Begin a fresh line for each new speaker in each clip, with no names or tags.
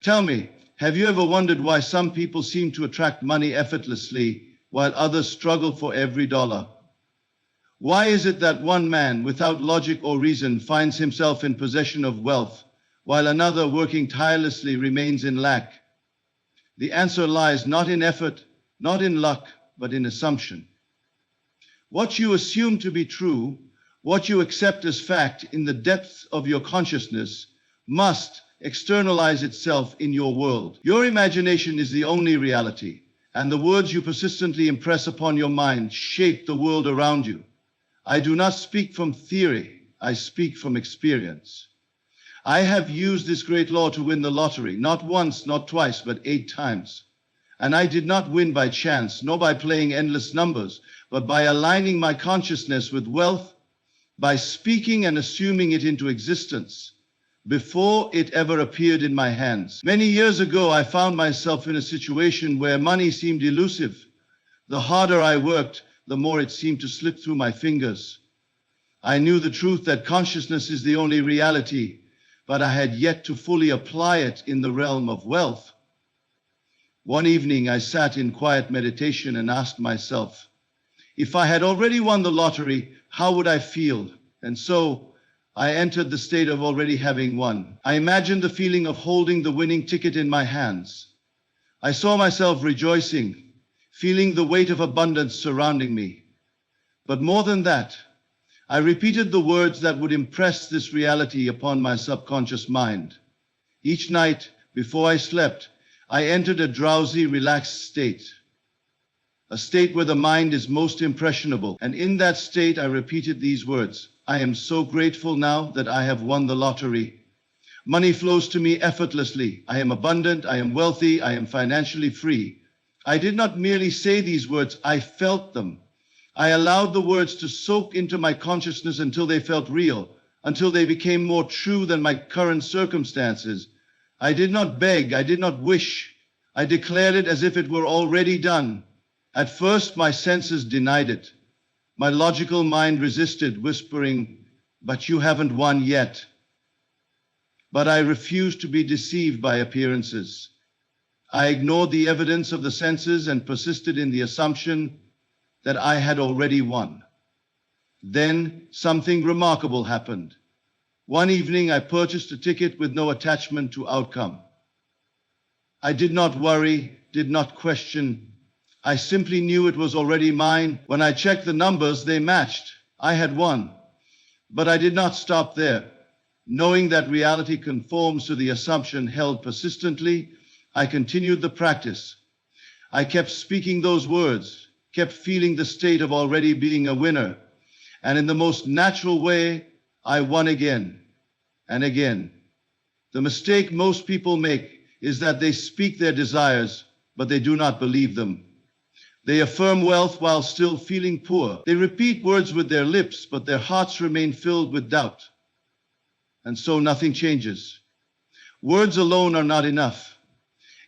Tell me, have you ever wondered why some people seem to attract money effortlessly while others struggle for every dollar? Why is it that one man, without logic or reason, finds himself in possession of wealth, while another, working tirelessly, remains in lack? The answer lies not in effort, not in luck, but in assumption. What you assume to be true, what you accept as fact in the depths of your consciousness, must externalize itself in your world. Your imagination is the only reality, and the words you persistently impress upon your mind shape the world around you. I do not speak from theory, I speak from experience. I have used this great law to win the lottery, not once, not twice, but 8 times. And I did not win by chance, nor by playing endless numbers, but by aligning my consciousness with wealth, by speaking and assuming it into existence before it ever appeared in my hands. Many years ago, I found myself in a situation where money seemed elusive. The harder I worked, the more it seemed to slip through my fingers. I knew the truth that consciousness is the only reality, but I had yet to fully apply it in the realm of wealth. One evening, I sat in quiet meditation and asked myself, if I had already won the lottery, how would I feel? And so I entered the state of already having won. I imagined the feeling of holding the winning ticket in my hands. I saw myself rejoicing, feeling the weight of abundance surrounding me. But more than that, I repeated the words that would impress this reality upon my subconscious mind. Each night, before I slept, I entered a drowsy, relaxed state. A state where the mind is most impressionable. And in that state, I repeated these words. I am so grateful now that I have won the lottery. Money flows to me effortlessly. I am abundant, I am wealthy, I am financially free. I did not merely say these words, I felt them. I allowed the words to soak into my consciousness until they felt real, until they became more true than my current circumstances. I did not beg, I did not wish. I declared it as if it were already done. At first, my senses denied it. My logical mind resisted, whispering, but you haven't won yet. But I refused to be deceived by appearances. I ignored the evidence of the senses and persisted in the assumption that I had already won. Then something remarkable happened. One evening, I purchased a ticket with no attachment to outcome. I did not worry, did not question. I simply knew it was already mine. When I checked the numbers, they matched. I had won. But I did not stop there. Knowing that reality conforms to the assumption held persistently, I continued the practice. I kept speaking those words, kept feeling the state of already being a winner. And in the most natural way, I won again and again. The mistake most people make is that they speak their desires, but they do not believe them. They affirm wealth while still feeling poor. They repeat words with their lips, but their hearts remain filled with doubt. And so nothing changes. Words alone are not enough.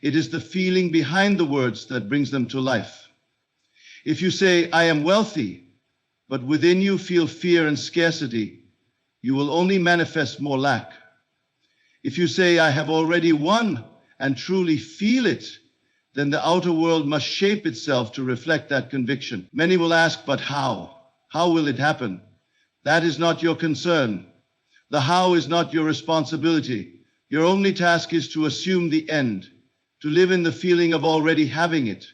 It is the feeling behind the words that brings them to life. If you say, I am wealthy, but within you feel fear and scarcity, you will only manifest more lack. If you say, I have already won, and truly feel it, then the outer world must shape itself to reflect that conviction. Many will ask, but how? How will it happen? That is not your concern. The how is not your responsibility. Your only task is to assume the end, to live in the feeling of already having it.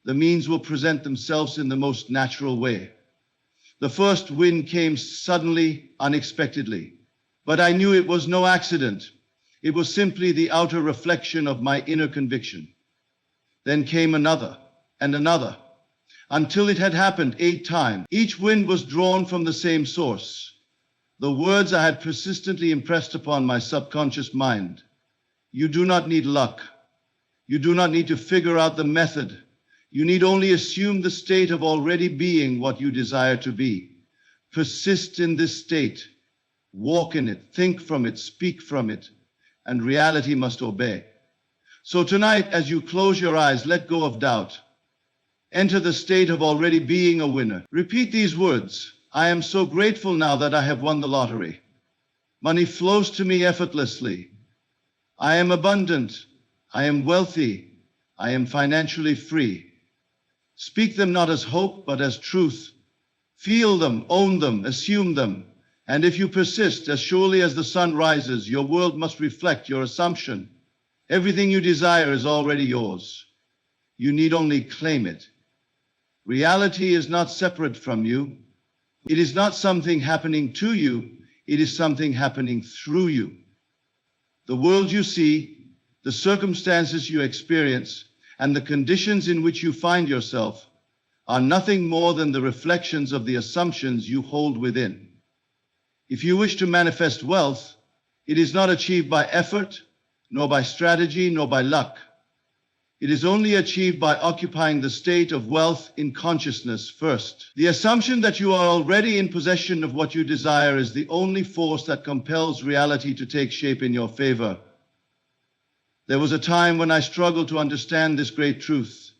The means will present themselves in the most natural way. The first win came suddenly, unexpectedly. But I knew it was no accident. It was simply the outer reflection of my inner conviction. Then came another and another, until it had happened 8 times. Each win was drawn from the same source. The words I had persistently impressed upon my subconscious mind. You do not need luck. You do not need to figure out the method. You need only assume the state of already being what you desire to be. Persist in this state. Walk in it, think from it, speak from it, and reality must obey. So tonight, as you close your eyes, let go of doubt. Enter the state of already being a winner. Repeat these words. I am so grateful now that I have won the lottery. Money flows to me effortlessly. I am abundant. I am wealthy. I am financially free. Speak them not as hope, but as truth. Feel them, own them, assume them. And if you persist, as surely as the sun rises, your world must reflect your assumption. Everything you desire is already yours. You need only claim it. Reality is not separate from you. It is not something happening to you. It is something happening through you. The world you see, the circumstances you experience, and the conditions in which you find yourself are nothing more than the reflections of the assumptions you hold within. If you wish to manifest wealth, it is not achieved by effort, nor by strategy, nor by luck. It is only achieved by occupying the state of wealth in consciousness first. The assumption that you are already in possession of what you desire is the only force that compels reality to take shape in your favor. There was a time when I struggled to understand this great truth.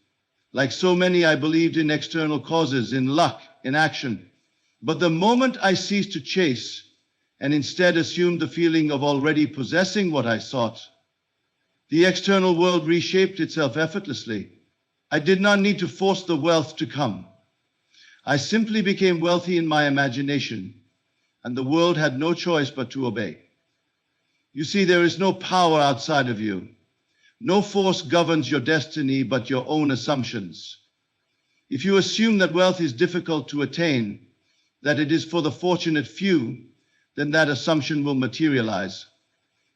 Like so many, I believed in external causes, in luck, in action. But the moment I ceased to chase and instead assumed the feeling of already possessing what I sought, the external world reshaped itself effortlessly. I did not need to force the wealth to come. I simply became wealthy in my imagination, and the world had no choice but to obey. You see, there is no power outside of you. No force governs your destiny but your own assumptions. If you assume that wealth is difficult to attain, that it is for the fortunate few, then that assumption will materialize.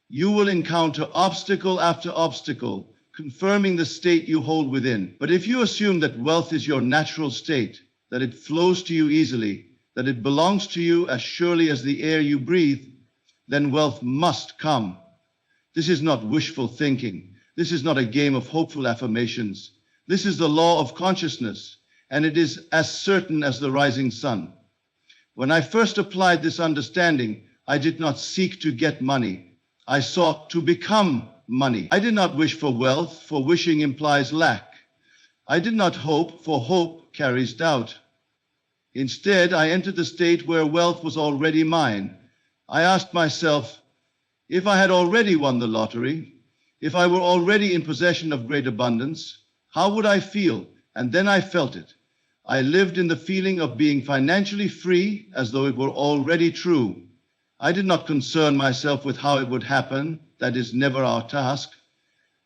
You will encounter obstacle after obstacle, confirming the state you hold within. But if you assume that wealth is your natural state, that it flows to you easily, that it belongs to you as surely as the air you breathe, then wealth must come. This is not wishful thinking. This is not a game of hopeful affirmations. This is the law of consciousness, and it is as certain as the rising sun. When I first applied this understanding, I did not seek to get money. I sought to become money. I did not wish for wealth, for wishing implies lack. I did not hope, for hope carries doubt. Instead, I entered the state where wealth was already mine. I asked myself, if I had already won the lottery, if I were already in possession of great abundance, how would I feel? And then I felt it. I lived in the feeling of being financially free as though it were already true. I did not concern myself with how it would happen. That is never our task.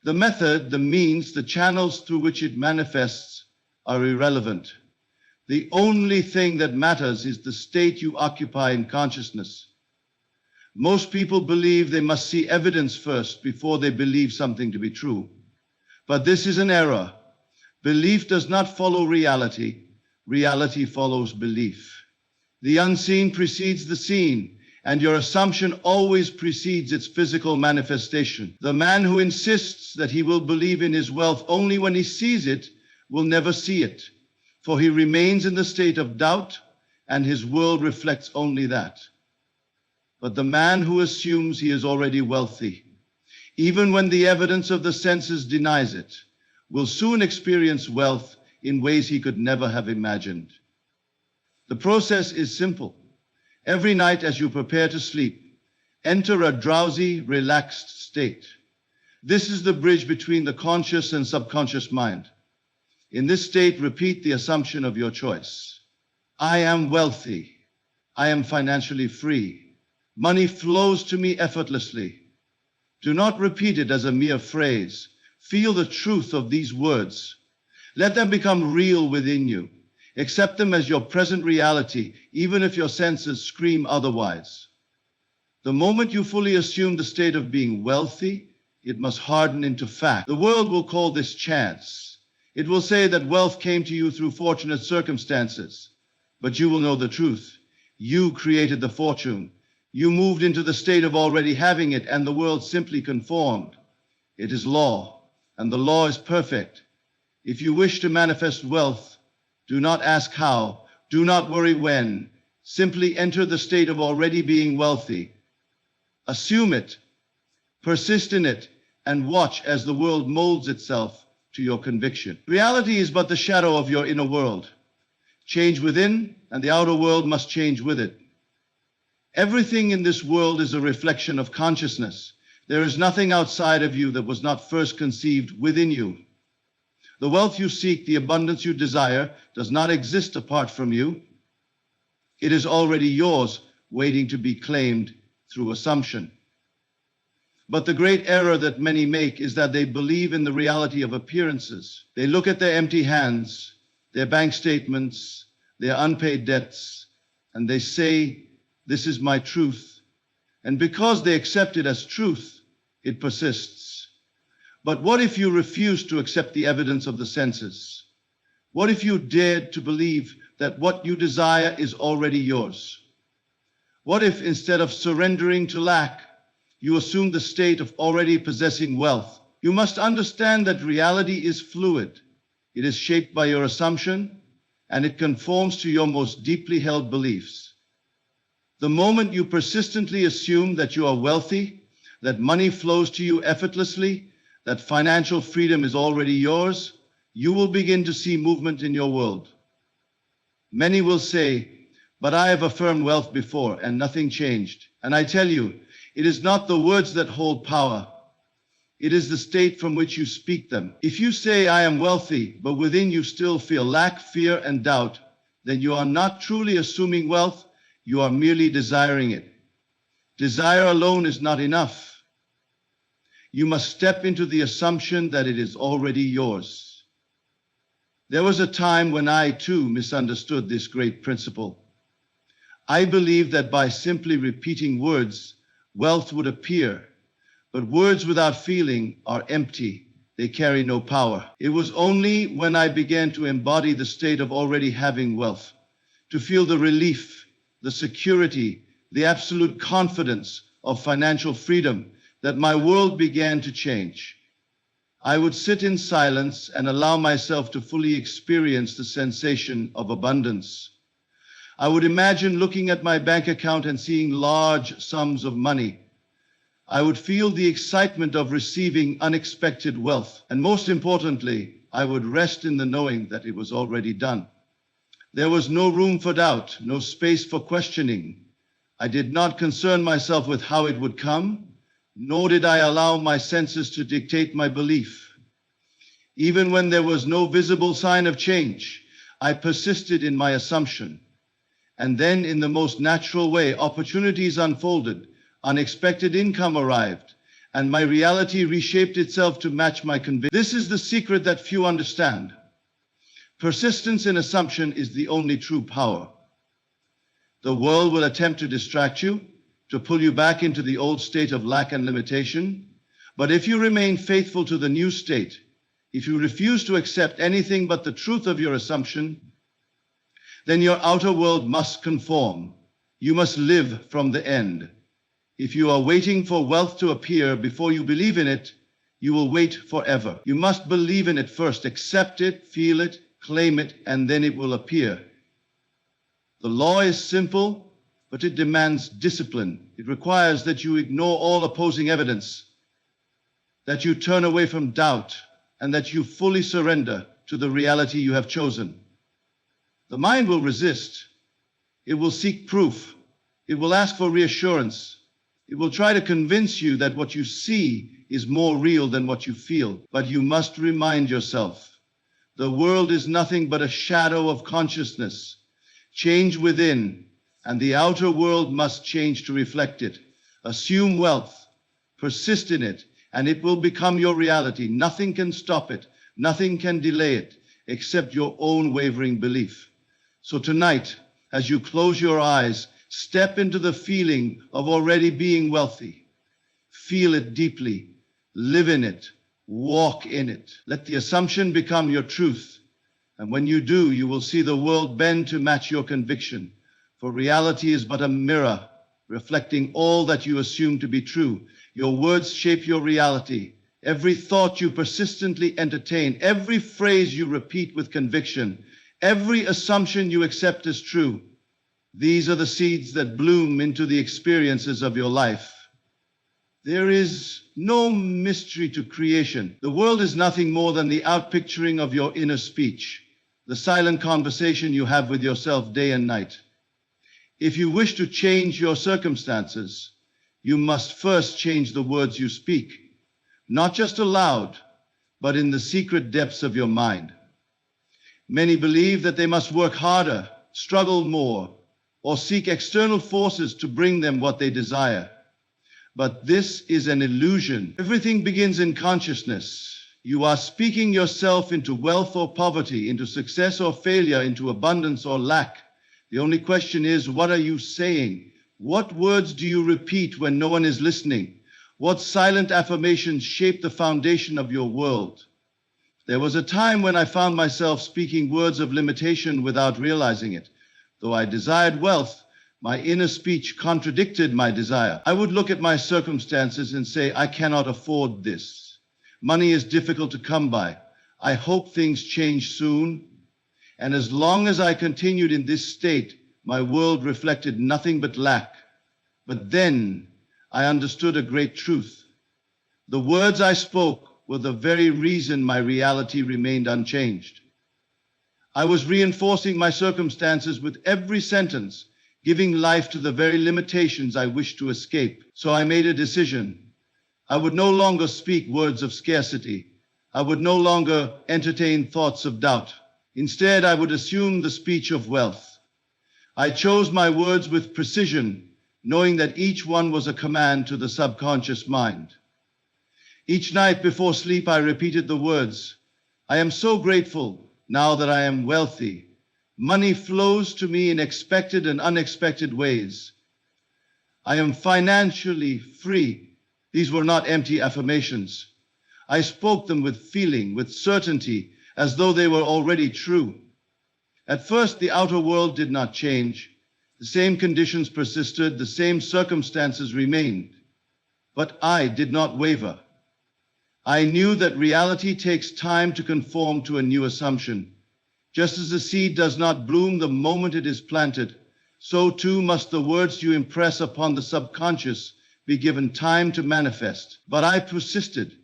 The method, the means, the channels through which it manifests are irrelevant. The only thing that matters is the state you occupy in consciousness. Most people believe they must see evidence first before they believe something to be true. But this is an error. Belief does not follow reality. Reality follows belief. The unseen precedes the seen, and your assumption always precedes its physical manifestation. The man who insists that he will believe in his wealth only when he sees it will never see it, for he remains in the state of doubt, and his world reflects only that. But the man who assumes he is already wealthy, even when the evidence of the senses denies it, will soon experience wealth in ways he could never have imagined. The process is simple. Every night as you prepare to sleep, enter a drowsy, relaxed state. This is the bridge between the conscious and subconscious mind. In this state, repeat the assumption of your choice. I am wealthy. I am financially free. Money flows to me effortlessly. Do not repeat it as a mere phrase. Feel the truth of these words. Let them become real within you. Accept them as your present reality, even if your senses scream otherwise. The moment you fully assume the state of being wealthy, it must harden into fact. The world will call this chance. It will say that wealth came to you through fortunate circumstances. But you will know the truth. You created the fortune. You moved into the state of already having it, and the world simply conformed. It is law, and the law is perfect. If you wish to manifest wealth, do not ask how, do not worry when. Simply enter the state of already being wealthy. Assume it, persist in it, and watch as the world molds itself to your conviction. Reality is but the shadow of your inner world. Change within, and the outer world must change with it. Everything in this world is a reflection of consciousness. There is nothing outside of you that was not first conceived within you. The wealth you seek, the abundance you desire, does not exist apart from you. It is already yours, waiting to be claimed through assumption. But the great error that many make is that they believe in the reality of appearances. They look at their empty hands, their bank statements, their unpaid debts, and they say, "This is my truth." And because they accept it as truth, it persists. But what if you refuse to accept the evidence of the senses? What if you dared to believe that what you desire is already yours? What if, instead of surrendering to lack, you assume the state of already possessing wealth? You must understand that reality is fluid. It is shaped by your assumption, and it conforms to your most deeply held beliefs. The moment you persistently assume that you are wealthy, that money flows to you effortlessly, that financial freedom is already yours, you will begin to see movement in your world. Many will say, "But I have affirmed wealth before and nothing changed." And I tell you, it is not the words that hold power. It is the state from which you speak them. If you say, "I am wealthy," but within you still feel lack, fear, and doubt, then you are not truly assuming wealth, you are merely desiring it. Desire alone is not enough. You must step into the assumption that it is already yours. There was a time when I too misunderstood this great principle. I believed that by simply repeating words, wealth would appear. But words without feeling are empty. They carry no power. It was only when I began to embody the state of already having wealth, to feel the relief, the security, the absolute confidence of financial freedom, that my world began to change. I would sit in silence and allow myself to fully experience the sensation of abundance. I would imagine looking at my bank account and seeing large sums of money. I would feel the excitement of receiving unexpected wealth. And most importantly, I would rest in the knowing that it was already done. There was no room for doubt, no space for questioning. I did not concern myself with how it would come, nor did I allow my senses to dictate my belief. Even when there was no visible sign of change, I persisted in my assumption. And then, in the most natural way, opportunities unfolded, unexpected income arrived, and my reality reshaped itself to match my conviction. This is the secret that few understand. Persistence in assumption is the only true power. The world will attempt to distract you, to pull you back into the old state of lack and limitation. But if you remain faithful to the new state, if you refuse to accept anything but the truth of your assumption, then your outer world must conform. You must live from the end. If you are waiting for wealth to appear before you believe in it, you will wait forever. You must believe in it first, accept it, feel it, claim it, and then it will appear. The law is simple, but it demands discipline. It requires that you ignore all opposing evidence, that you turn away from doubt, and that you fully surrender to the reality you have chosen. The mind will resist. It will seek proof. It will ask for reassurance. It will try to convince you that what you see is more real than what you feel. But you must remind yourself, the world is nothing but a shadow of consciousness. Change within, and the outer world must change to reflect it. Assume wealth, persist in it, and it will become your reality. Nothing can stop it. Nothing can delay it, except your own wavering belief. So tonight, as you close your eyes, step into the feeling of already being wealthy. Feel it deeply. Live in it. Walk in it. Let the assumption become your truth. And when you do, you will see the world bend to match your conviction. For reality is but a mirror, reflecting all that you assume to be true. Your words shape your reality. Every thought you persistently entertain, every phrase you repeat with conviction, every assumption you accept as true, these are the seeds that bloom into the experiences of your life. There is no mystery to creation. The world is nothing more than the outpicturing of your inner speech, the silent conversation you have with yourself day and night. If you wish to change your circumstances, You must first change the words you speak, not just aloud, but in the secret depths of your mind. Many believe that they must work harder, struggle more, or seek external forces to bring them what they desire. But this is an illusion. Everything begins in consciousness. You are speaking yourself into wealth or poverty, into success or failure, into abundance or lack. The only question is, what are you saying? What words do you repeat when no one is listening? What silent affirmations shape the foundation of your world? There was a time when I found myself speaking words of limitation without realizing it. Though I desired wealth, my inner speech contradicted my desire. I would look at my circumstances and say, I cannot afford this. Money is difficult to come by. I hope things change soon. And as long as I continued in this state, my world reflected nothing but lack. But then I understood a great truth. The words I spoke were the very reason my reality remained unchanged. I was reinforcing my circumstances with every sentence, giving life to the very limitations I wished to escape. So I made a decision. I would no longer speak words of scarcity. I would no longer entertain thoughts of doubt. Instead, I would assume the speech of wealth. I chose my words with precision, knowing that each one was a command to the subconscious mind. Each night before sleep, I repeated the words, I am so grateful now that I am wealthy. Money flows to me in expected and unexpected ways. I am financially free. These were not empty affirmations. I spoke them with feeling, with certainty, as though they were already true. At first, the outer world did not change. The same conditions persisted, the same circumstances remained. But I did not waver. I knew that reality takes time to conform to a new assumption. Just as a seed does not bloom the moment it is planted, so too must the words you impress upon the subconscious be given time to manifest. But I persisted.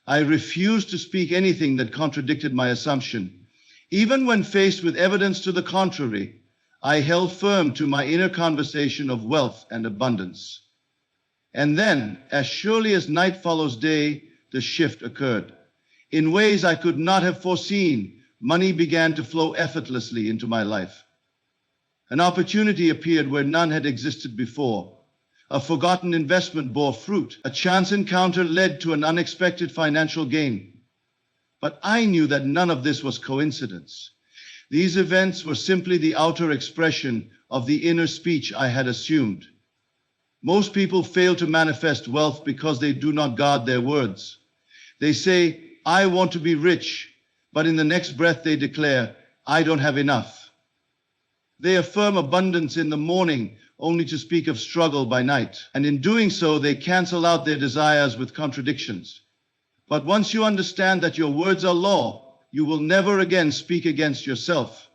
I refused to speak anything that contradicted my assumption. Even when faced with evidence to the contrary, I held firm to my inner conversation of wealth and abundance. And then, as surely as night follows day, the shift occurred. In ways I could not have foreseen, money began to flow effortlessly into my life. An opportunity appeared where none had existed before. A forgotten investment bore fruit. A chance encounter led to an unexpected financial gain. But I knew that none of this was coincidence. These events were simply the outer expression of the inner speech I had assumed. Most people fail to manifest wealth because they do not guard their words. They say, I want to be rich, but in the next breath they declare, I don't have enough. They affirm abundance in the morning, only to speak of struggle by night. And in doing so, they cancel out their desires with contradictions. But once you understand that your words are law, you will never again speak against yourself.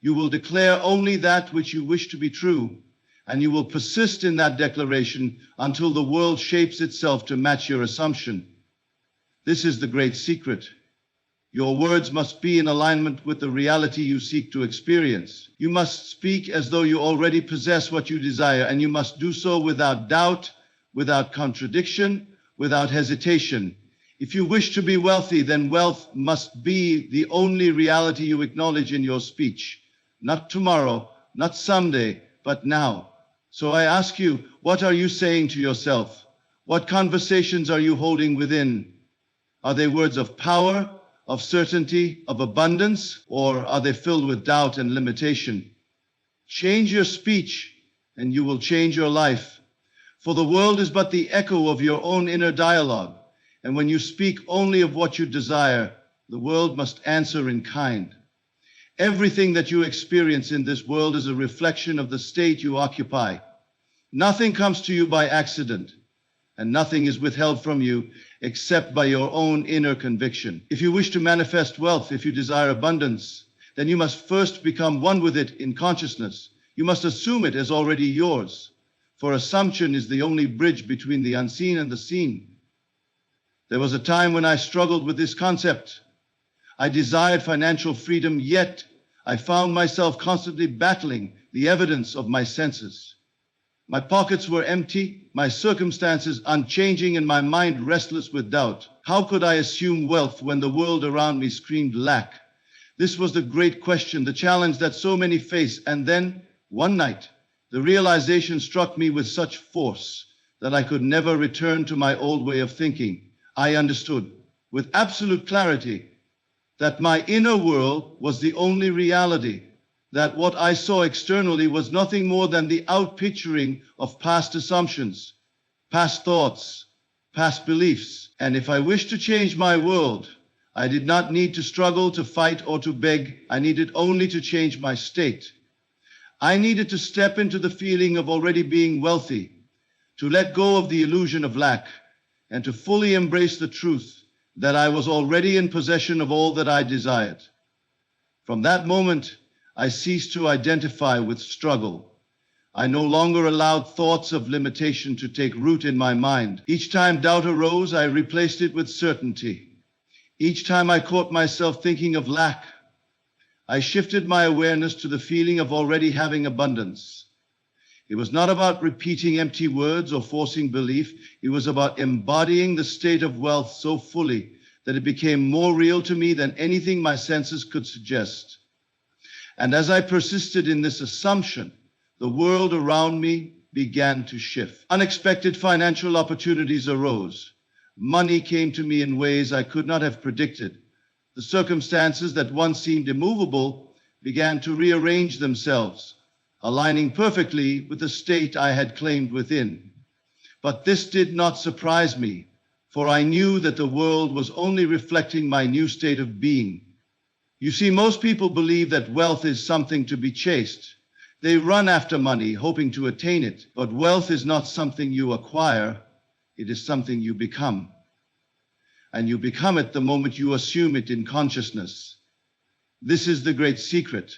You will declare only that which you wish to be true, and you will persist in that declaration until the world shapes itself to match your assumption. This is the great secret. Your words must be in alignment with the reality you seek to experience. You must speak as though you already possess what you desire, and you must do so without doubt, without contradiction, without hesitation. If you wish to be wealthy, then wealth must be the only reality you acknowledge in your speech. Not tomorrow, not someday, but now. So I ask you, what are you saying to yourself? What conversations are you holding within? Are they words of power, of certainty, of abundance, or are they filled with doubt and limitation? Change your speech, and you will change your life. For the world is but the echo of your own inner dialogue, and when you speak only of what you desire, the world must answer in kind. Everything that you experience in this world is a reflection of the state you occupy. Nothing comes to you by accident, and nothing is withheld from you except by your own inner conviction. If you wish to manifest wealth, if you desire abundance, then you must first become one with it in consciousness. You must assume it as already yours, for assumption is the only bridge between the unseen and the seen. There was a time when I struggled with this concept. I desired financial freedom, yet I found myself constantly battling the evidence of my senses. My pockets were empty, my circumstances unchanging, and my mind restless with doubt. How could I assume wealth when the world around me screamed lack? This was the great question, the challenge that so many face. And then, one night, the realization struck me with such force that I could never return to my old way of thinking. I understood with absolute clarity that my inner world was the only reality, that what I saw externally was nothing more than the outpicturing of past assumptions, past thoughts, past beliefs. And if I wished to change my world, I did not need to struggle, to fight, or to beg. I needed only to change my state. I needed to step into the feeling of already being wealthy, to let go of the illusion of lack, and to fully embrace the truth that I was already in possession of all that I desired. From that moment, I ceased to identify with struggle. I no longer allowed thoughts of limitation to take root in my mind. Each time doubt arose, I replaced it with certainty. Each time I caught myself thinking of lack, I shifted my awareness to the feeling of already having abundance. It was not about repeating empty words or forcing belief. It was about embodying the state of wealth so fully that it became more real to me than anything my senses could suggest. And as I persisted in this assumption, the world around me began to shift. Unexpected financial opportunities arose. Money came to me in ways I could not have predicted. The circumstances that once seemed immovable began to rearrange themselves, aligning perfectly with the state I had claimed within. But this did not surprise me, for I knew that the world was only reflecting my new state of being. You see, most people believe that wealth is something to be chased. They run after money, hoping to attain it. But wealth is not something you acquire, it is something you become. And you become it the moment you assume it in consciousness. This is the great secret.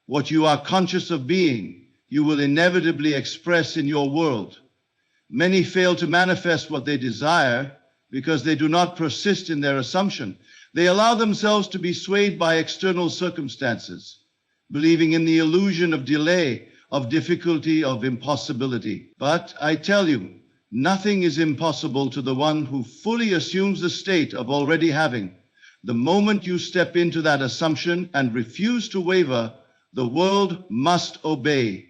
What you are conscious of being, you will inevitably express in your world. Many fail to manifest what they desire because they do not persist in their assumption. They allow themselves to be swayed by external circumstances, believing in the illusion of delay, of difficulty, of impossibility. But I tell you, nothing is impossible to the one who fully assumes the state of already having. The moment you step into that assumption and refuse to waver, the world must obey.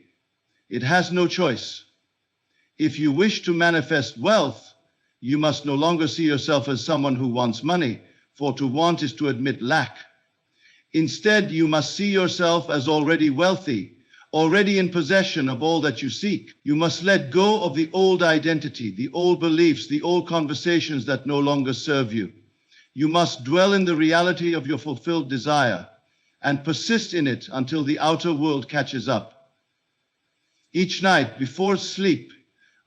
It has no choice. If you wish to manifest wealth, you must no longer see yourself as someone who wants money, for to want is to admit lack. Instead, you must see yourself as already wealthy, already in possession of all that you seek. You must let go of the old identity, the old beliefs, the old conversations that no longer serve you. You must dwell in the reality of your fulfilled desire and persist in it until the outer world catches up. Each night before sleep,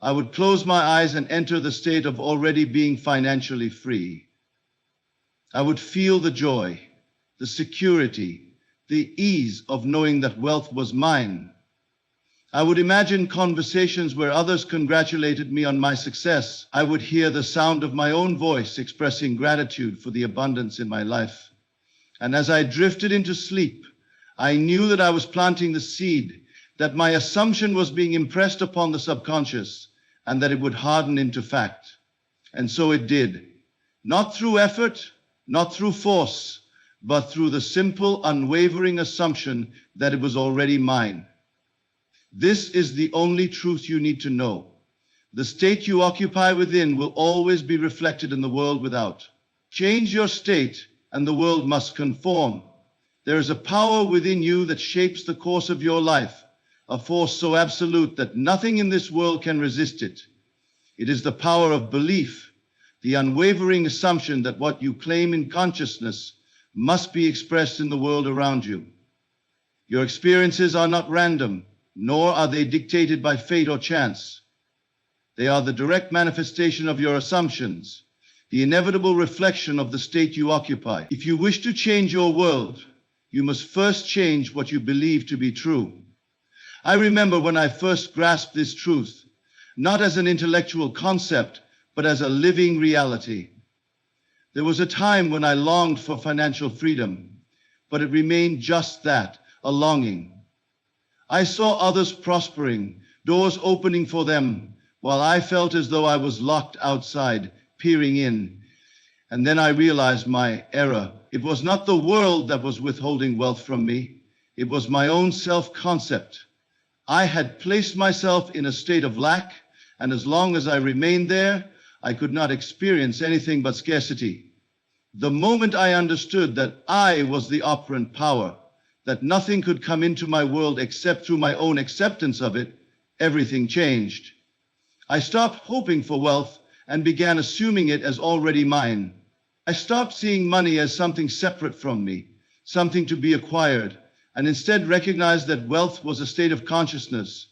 I would close my eyes and enter the state of already being financially free. I would feel the joy, the security, the ease of knowing that wealth was mine. I would imagine conversations where others congratulated me on my success. I would hear the sound of my own voice expressing gratitude for the abundance in my life. And as I drifted into sleep, I knew that I was planting the seed, that my assumption was being impressed upon the subconscious, and that it would harden into fact. And so it did. Not through effort, not through force, but through the simple, unwavering assumption that it was already mine. This is the only truth you need to know. The state you occupy within will always be reflected in the world without. Change your state, and the world must conform. There is a power within you that shapes the course of your life, a force so absolute that nothing in this world can resist it. It is the power of belief, the unwavering assumption that what you claim in consciousness must be expressed in the world around you. Your experiences are not random, nor are they dictated by fate or chance. They are the direct manifestation of your assumptions, the inevitable reflection of the state you occupy. If you wish to change your world, you must first change what you believe to be true. I remember when I first grasped this truth, not as an intellectual concept, but as a living reality. There was a time when I longed for financial freedom, but it remained just that, a longing. I saw others prospering, doors opening for them, while I felt as though I was locked outside, peering in. And then I realized my error. It was not the world that was withholding wealth from me. It was my own self-concept. I had placed myself in a state of lack, and as long as I remained there, I could not experience anything but scarcity. The moment I understood that I was the operant power, that nothing could come into my world except through my own acceptance of it, everything changed. I stopped hoping for wealth and began assuming it as already mine. I stopped seeing money as something separate from me, something to be acquired, and instead recognized that wealth was a state of consciousness,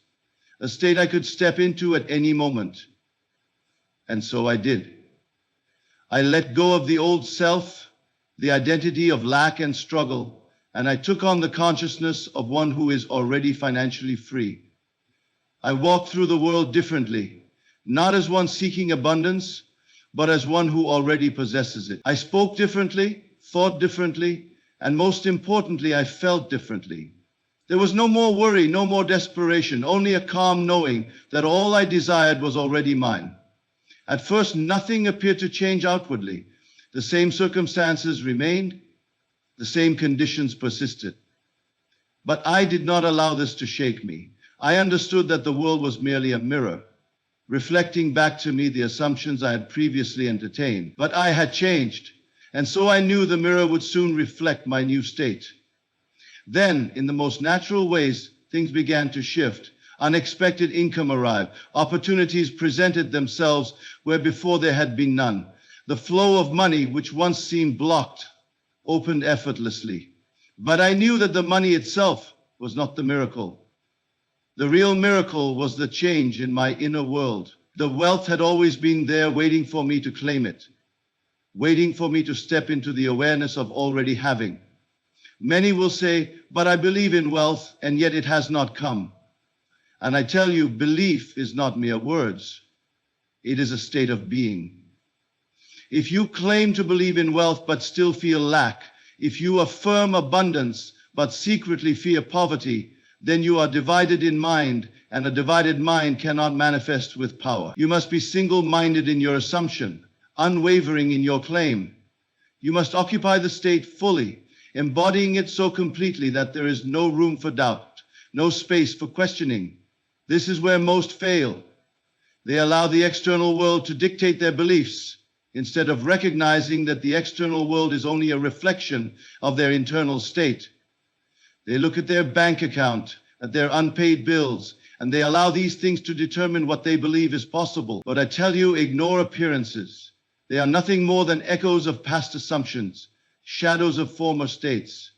a state I could step into at any moment. And so I did. I let go of the old self, the identity of lack and struggle, and I took on the consciousness of one who is already financially free. I walked through the world differently, not as one seeking abundance, but as one who already possesses it. I spoke differently, thought differently, and most importantly, I felt differently. There was no more worry, no more desperation, only a calm knowing that all I desired was already mine. At first, nothing appeared to change outwardly. The same circumstances remained, the same conditions persisted. But I did not allow this to shake me. I understood that the world was merely a mirror, reflecting back to me the assumptions I had previously entertained. But I had changed, and so I knew the mirror would soon reflect my new state. Then, in the most natural ways, things began to shift. Unexpected income arrived. Opportunities presented themselves where before there had been none. The flow of money, which once seemed blocked, opened effortlessly. But I knew that the money itself was not the miracle. The real miracle was the change in my inner world. The wealth had always been there waiting for me to claim it, waiting for me to step into the awareness of already having. Many will say, but I believe in wealth, and yet it has not come. And I tell you, belief is not mere words. It is a state of being. If you claim to believe in wealth but still feel lack, if you affirm abundance but secretly fear poverty, then you are divided in mind, and a divided mind cannot manifest with power. You must be single-minded in your assumption, unwavering in your claim. You must occupy the state fully, embodying it so completely that there is no room for doubt, no space for questioning. This is where most fail. They allow the external world to dictate their beliefs, instead of recognizing that the external world is only a reflection of their internal state. They look at their bank account, at their unpaid bills, and they allow these things to determine what they believe is possible. But I tell you, ignore appearances. They are nothing more than echoes of past assumptions, shadows of former states.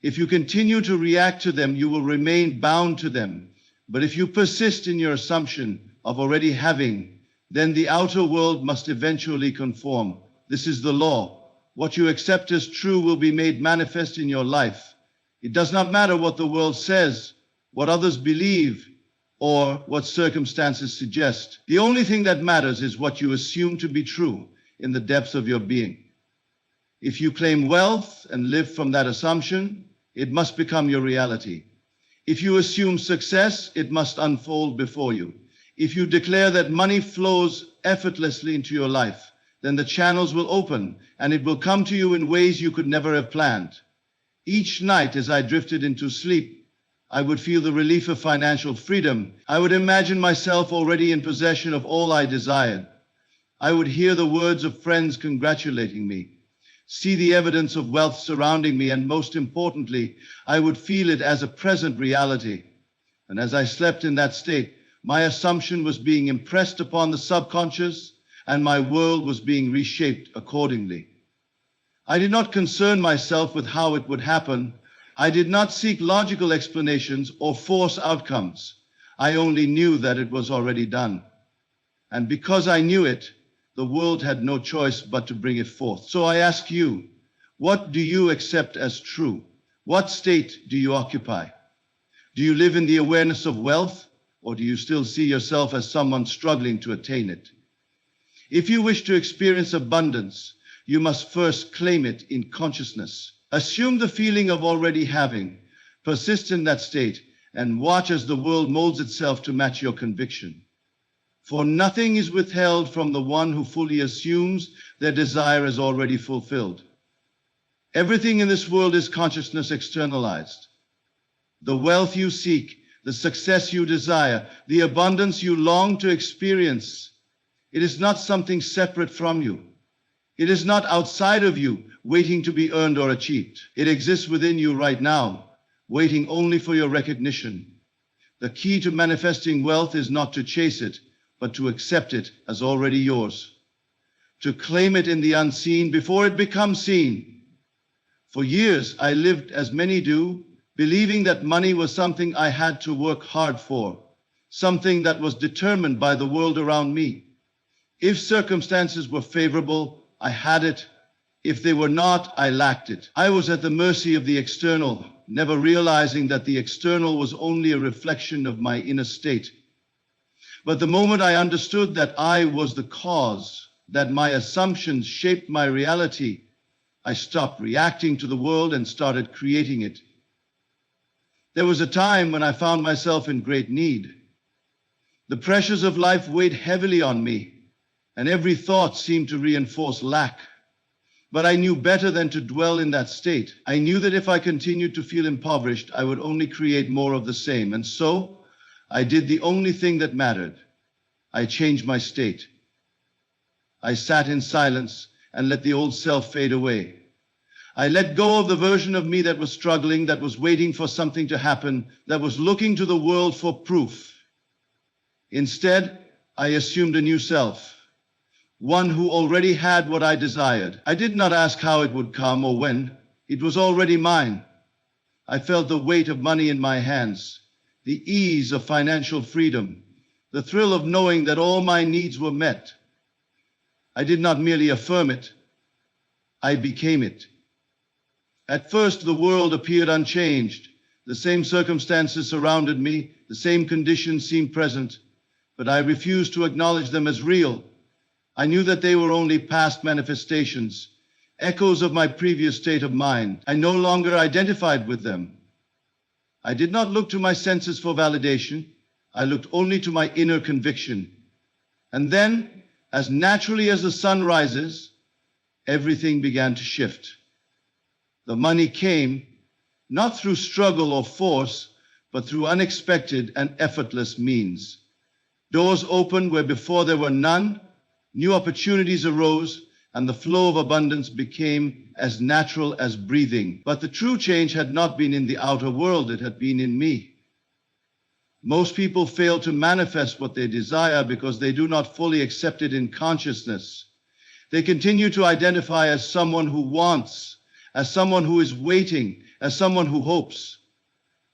If you continue to react to them, you will remain bound to them. But if you persist in your assumption of already having, then the outer world must eventually conform. This is the law. What you accept as true will be made manifest in your life. It does not matter what the world says, what others believe, or what circumstances suggest. The only thing that matters is what you assume to be true in the depths of your being. If you claim wealth and live from that assumption, it must become your reality. If you assume success, it must unfold before you. If you declare that money flows effortlessly into your life, then the channels will open and it will come to you in ways you could never have planned. Each night as I drifted into sleep, I would feel the relief of financial freedom. I would imagine myself already in possession of all I desired. I would hear the words of friends congratulating me, see the evidence of wealth surrounding me, and most importantly, I would feel it as a present reality. And as I slept in that state, my assumption was being impressed upon the subconscious, and my world was being reshaped accordingly. I did not concern myself with how it would happen. I did not seek logical explanations or force outcomes. I only knew that it was already done. And because I knew it, the world had no choice but to bring it forth. So I ask you, what do you accept as true? What state do you occupy? Do you live in the awareness of wealth, or do you still see yourself as someone struggling to attain it? If you wish to experience abundance, you must first claim it in consciousness. Assume the feeling of already having, persist in that state, and watch as the world molds itself to match your conviction. For nothing is withheld from the one who fully assumes their desire is already fulfilled. Everything in this world is consciousness externalized. The wealth you seek, the success you desire, the abundance you long to experience, it is not something separate from you. It is not outside of you, waiting to be earned or achieved. It exists within you right now, waiting only for your recognition. The key to manifesting wealth is not to chase it, but to accept it as already yours. To claim it in the unseen before it becomes seen. For years, I lived, as many do, believing that money was something I had to work hard for, something that was determined by the world around me. If circumstances were favorable, I had it. If they were not, I lacked it. I was at the mercy of the external, never realizing that the external was only a reflection of my inner state. But the moment I understood that I was the cause, that my assumptions shaped my reality, I stopped reacting to the world and started creating it. There was a time when I found myself in great need. The pressures of life weighed heavily on me, and every thought seemed to reinforce lack. But I knew better than to dwell in that state. I knew that if I continued to feel impoverished, I would only create more of the same. And so I did the only thing that mattered. I changed my state. I sat in silence and let the old self fade away. I let go of the version of me that was struggling, that was waiting for something to happen, that was looking to the world for proof. Instead, I assumed a new self, one who already had what I desired. I did not ask how it would come or when. It was already mine. I felt the weight of money in my hands, the ease of financial freedom, the thrill of knowing that all my needs were met. I did not merely affirm it, I became it. At first, the world appeared unchanged. The same circumstances surrounded me, the same conditions seemed present, but I refused to acknowledge them as real. I knew that they were only past manifestations, echoes of my previous state of mind. I no longer identified with them. I did not look to my senses for validation. I looked only to my inner conviction. And then, as naturally as the sun rises, everything began to shift. The money came, not through struggle or force, but through unexpected and effortless means. Doors opened where before there were none, new opportunities arose, and the flow of abundance became as natural as breathing. But the true change had not been in the outer world, it had been in me. Most people fail to manifest what they desire because they do not fully accept it in consciousness. They continue to identify as someone who wants, as someone who is waiting, as someone who hopes.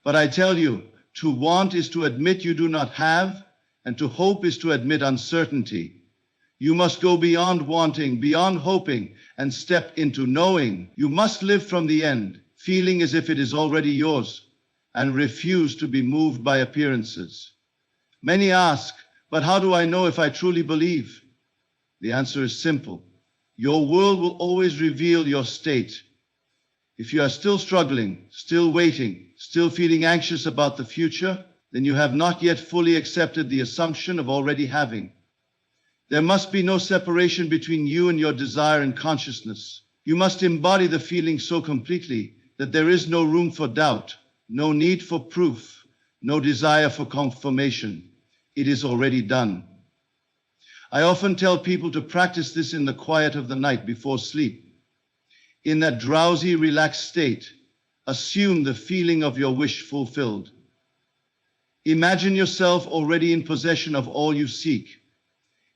But I tell you, to want is to admit you do not have, and to hope is to admit uncertainty. You must go beyond wanting, beyond hoping, and step into knowing. You must live from the end, feeling as if it is already yours, and refuse to be moved by appearances. Many ask, but how do I know if I truly believe? The answer is simple. Your world will always reveal your state. If you are still struggling, still waiting, still feeling anxious about the future, then you have not yet fully accepted the assumption of already having. There must be no separation between you and your desire and consciousness. You must embody the feeling so completely that there is no room for doubt, no need for proof, no desire for confirmation. It is already done. I often tell people to practice this in the quiet of the night before sleep. In that drowsy, relaxed state, assume the feeling of your wish fulfilled. Imagine yourself already in possession of all you seek.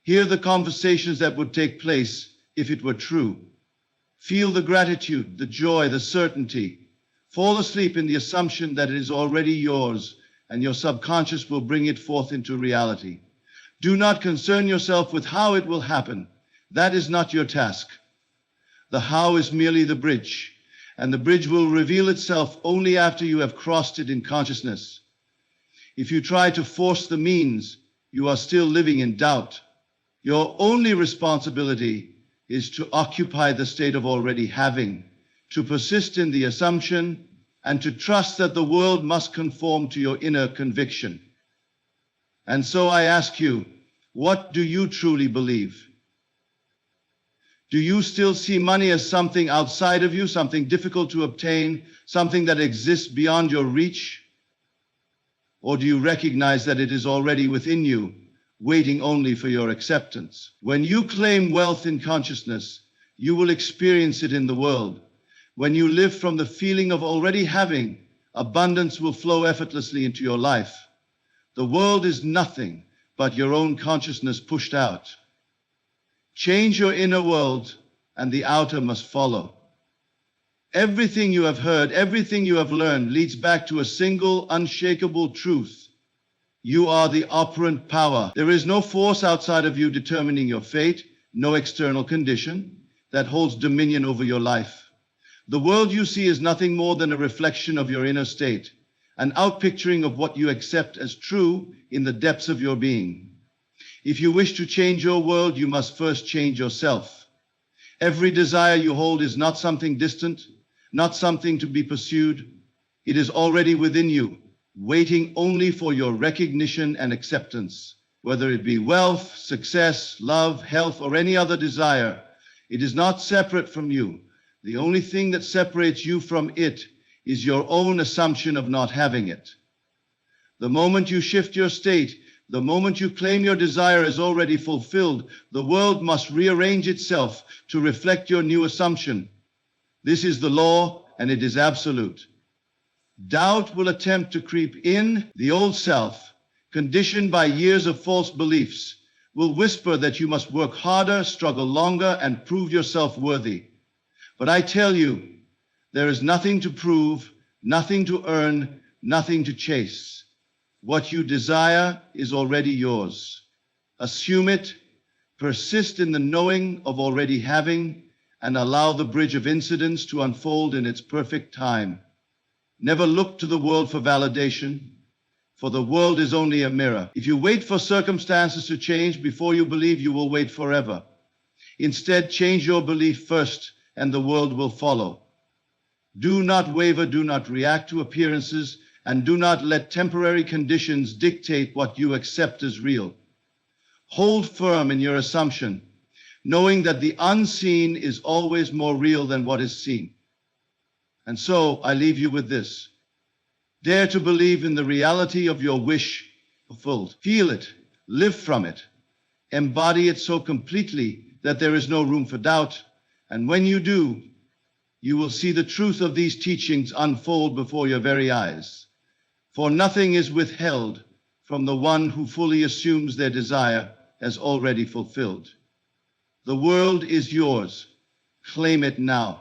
Hear the conversations that would take place if it were true. Feel the gratitude, the joy, the certainty. Fall asleep in the assumption that it is already yours, and your subconscious will bring it forth into reality. Do not concern yourself with how it will happen. That is not your task. The how is merely the bridge, and the bridge will reveal itself only after you have crossed it in consciousness. If you try to force the means, you are still living in doubt. Your only responsibility is to occupy the state of already having, to persist in the assumption, and to trust that the world must conform to your inner conviction. And so I ask you, what do you truly believe? Do you still see money as something outside of you, something difficult to obtain, something that exists beyond your reach? Or do you recognize that it is already within you, waiting only for your acceptance? When you claim wealth in consciousness, you will experience it in the world. When you live from the feeling of already having, abundance will flow effortlessly into your life. The world is nothing but your own consciousness pushed out. Change your inner world, and the outer must follow. Everything you have heard, everything you have learned leads back to a single, unshakable truth. You are the operant power. There is no force outside of you determining your fate, no external condition that holds dominion over your life. The world you see is nothing more than a reflection of your inner state, an outpicturing of what you accept as true in the depths of your being. If you wish to change your world, you must first change yourself. Every desire you hold is not something distant, not something to be pursued. It is already within you, waiting only for your recognition and acceptance. Whether it be wealth, success, love, health, or any other desire, it is not separate from you. The only thing that separates you from it is your own assumption of not having it. The moment you shift your state, the moment you claim your desire is already fulfilled, the world must rearrange itself to reflect your new assumption. This is the law, and it is absolute. Doubt will attempt to creep in. The old self, conditioned by years of false beliefs, will whisper that you must work harder, struggle longer, and prove yourself worthy. But I tell you, there is nothing to prove, nothing to earn, nothing to chase. What you desire is already yours. Assume it, persist in the knowing of already having, and allow the bridge of incidents to unfold in its perfect time. Never look to the world for validation, for the world is only a mirror. If you wait for circumstances to change before you believe, you will wait forever. Instead, change your belief first, and the world will follow. Do not waver, do not react to appearances, and do not let temporary conditions dictate what you accept as real. Hold firm in your assumption, knowing that the unseen is always more real than what is seen. And so I leave you with this. Dare to believe in the reality of your wish fulfilled. Feel it, live from it, embody it so completely that there is no room for doubt. And when you do, you will see the truth of these teachings unfold before your very eyes. For nothing is withheld from the one who fully assumes their desire as already fulfilled. The world is yours. Claim it now.